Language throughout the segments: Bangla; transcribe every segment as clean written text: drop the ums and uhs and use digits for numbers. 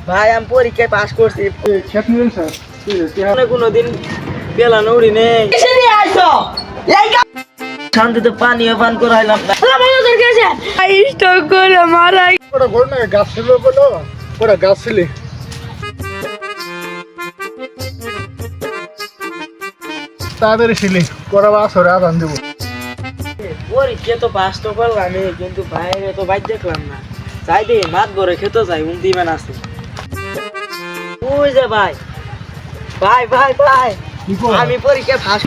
ভাই আমি পরীক্ষায় পাস করছি কোনোদিন পেলানো উড়ি নেই শান্তিতে পানিও পান করাইলাম না তাড়াতাড়ি ছিলি পরে আসরে আদান দেবো। পরীক্ষা তো পাস তো করলাম কিন্তু বাইরে তো বাইর দেখলাম না চাই দে মাত ভরে খেতে চাই উন্তি মান আছে ওই যে ভাই ভাই ভাই ভাই আমি পরীক্ষায় পাস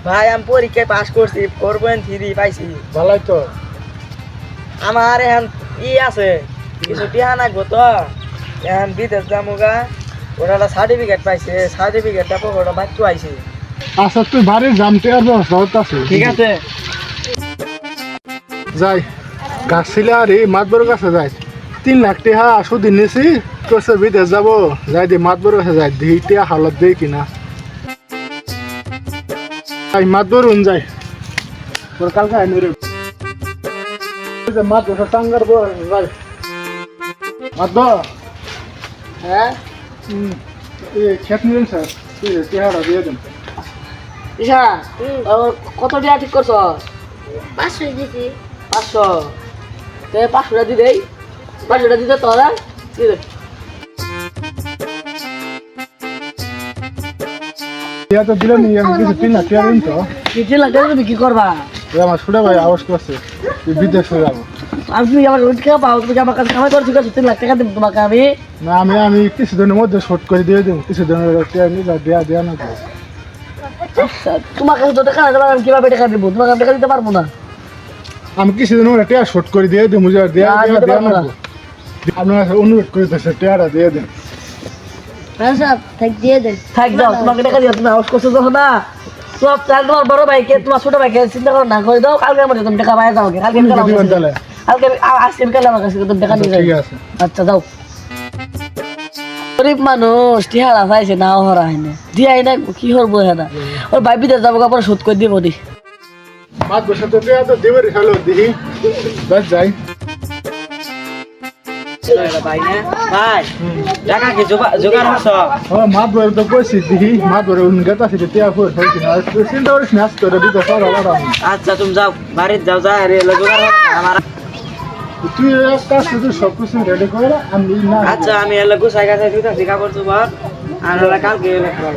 ভাই আমি পরীক্ষায় পাস করছি 4.3 পাইছি ভালাই তো আমার এখন আছে কিছু টিহা নাকবো তো এখন বিদেশ যামুগা ওরা সার্টিফিকেট পাইছে সার্টিফিকেটটা ওটা বাচ্চু আইছে। আচ্ছা তুই বাড়ির জামতে আর ব্যবস্থা আছে ঠিক আছে যাই গাছ ছিল আর এই মাতবর কাছে যাই 3 লাখ টাকা সুদিন নিছি তোর বিদেশ যাবো যাই দি মাতবর কাছে যাই দিই টিয়া হালত দেই কিনা যাই মাতবর যাই তোর কালকে আইনি রে মাতবর টাঙ্গার বল যাই মাতবর হ্যাঁ খেত নিলেন স্যার টিহাটা দিয়ে দেন ইশা কত টাকা ঠিক করছ 500 দিছি 500 তে 500 টাকা দি দেই 500 টাকা দিতে তোরা দি দে টিয়া তো দিলেন আমি কিছু 3 লাখ টাকা দিন তো কি লাগে তুমি কি করবা আমার ছোট ভাই আওয়াজ করছে বিদেশ হয়ে যাবো আমি তুমি আমার রোজ খেয়ে পাও তুমি আমার কাছে কামাই করছি 3 লাখ টাকা দিব তোমাকে আমি না আমি কিছুদিনের মধ্যে শর্ট করে দিয়ে দেবো কিছুদিনের দেওয়া না আচ্ছা তোমার কাছে তো টাকা না আমি কিভাবে টাকা দিব তোমাকে আমি টাকা দিতে পারবো না আমি কিছুদিনের মধ্যে টিয়া শর্ট করে দিয়ে দেবো দেওয়া না আপনার কাছে অনুরোধ করে দিচ্ছে টিয়াটা দিয়ে দেন হ্যাঁ স্যার ঠিক দিয়ে দেন থাক যাও তোমাকে টাকা দিও তুমি আউট করছো যখন না সব চাল তোমার বড় ভাইকে তোমার ছোট ভাইকে চিন্তা করো না করে দাও কালকে মধ্যে তুমি টাকা পাই যাও কালকে কালকে আজকে কাল আমার কাছে তুমি টাকা দিয়ে ঠিক আছে আচ্ছা যাও গরিব মানুষ টিহারা পাইছে নাও হরা হয় না দিয়াই না কি করবো হ্যাঁ ওর ভাই বিদেশ যাবো কাপড় শোধ করে দিব দি মাত বসে তো টিয়া তো দেবে হ্যালো দিহি বাস যাই ভাই টাকা কি জোগাড় হচ্ছ মাত বলে তো কইছি দিহি মাত বলে গেতা ছিল টিয়া ফুর হয় কিনা চিন্তা করিস না আজকে দিতে পারো আচ্ছা তুমি যাও বাড়িতে যাও যা রে জোগাড় আমার তুই এক কাজ শুধু সব কিছু রেডি করে আমি না আচ্ছা আমি এলে গুছাই গাছাই দিতেছি কাপড় চোপড় আর ওরা কালকে এলে না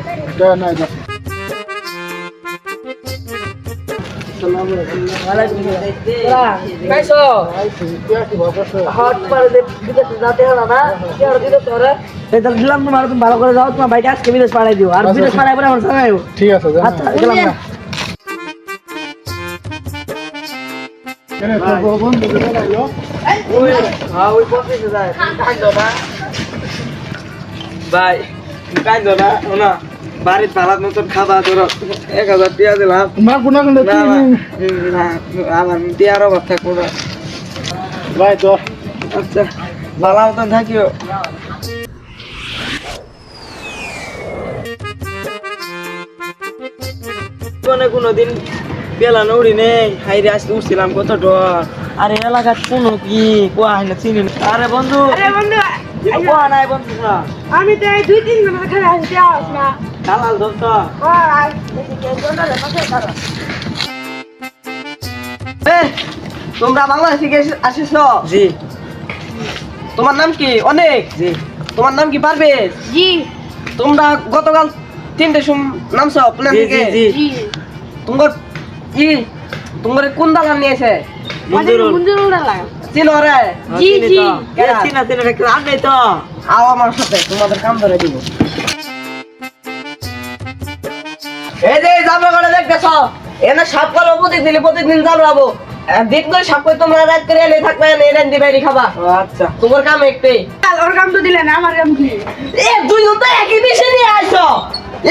ভালো করে যাও তোমার ভাইকে আজকে বিদেশ পাঠাই দিও আর বিদেশ পাঠাই পরে আমার সঙ্গে ঠিক আছে আচ্ছা গেলাম না ভাই কাইন্দ না না বাড়ির ভাড়ার মতন খাবার ধরো 1000 টাকা দিলাম আমার টিয়ার অভাব থাকবো না ভাই তো আচ্ছা ভালো মতন থাকিও কোনোদিন পেলানো উড়ি নেই হাইরে আজকে উঠছিলাম কত ডর আরে এলাকার কোনো কি কোয়া হয় না চিনি না আরে বন্ধু কোয়া নাই বন্ধু না আমি তো 2-3 ঘন্টা খেলা আসছি না দালাল ধরত তোমরা বাংলাদেশ থেকে আসিস? জি তোমার নাম কি? অনেক। জি তোমার নাম কি পারভেজ? জি তোমরা গতকাল 3টের সময় নামছো প্লেন জি থেকে? জি জি তোমার কোন দালাল নিয়েছে? মঞ্জুরুল দালাল চিনো রে? জি জি চিনা চিনা রাম নেই তো আও আমার সাথে তোমাদের কাম ধরে দিব। এই যে জামা করে দেখতেছ এনে সাপ কল প্রতিদিন জামরাবো দিন করে সাপ করে তোমরা রাত করে এনে থাকবে এনে রান্দি বাইরে খাবা। আচ্ছা তোমার কাম একটাই। ওর কাম তো দিলেন আমার কাম কি এ দুইজন তো একই বিষয় নিয়ে আইছো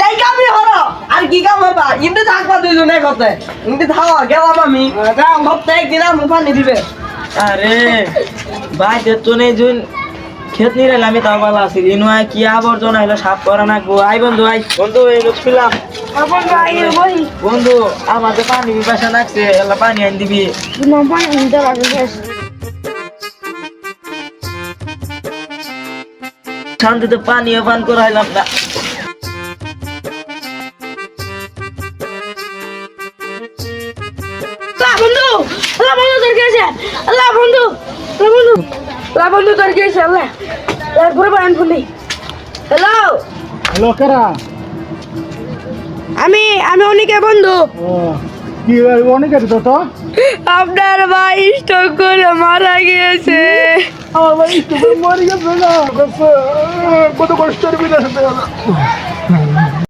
এই কামই হলো আর কি কাম হবা ইন্দে থাকবা দুইজন একসাথে ইন্দে থাও গেলাম আমি যাও সপ্তাহে একদিন আমার পানি দিবে। আরে ভাই তো নেই জুন খেত নিয়ে আমি তাও ভালো আছি ইনুয়া কি আবর্জনা হলো সাফ করা নাকবো আই বন্ধু আই বন্ধু এই লোক ছিলাম বন্ধু আমাদের পানি পিপাসা লাগছে এলা পানি আনি দিবি শান্তিতে পানিও পান করাইলাম না। বন্ধু তোর কি আছে? বন্ধু তোর কি আছে? পুরো বায়ান ফুলি। হ্যালো, হ্যালো কেরা? আমি অনিকের বন্ধু। ও কি অনেকের তো আপনার ভাই স্ট্রোক করে মারা গিয়েছে। আমার ভাই তুমি মরে গেছে না, কত কষ্টের বিদায়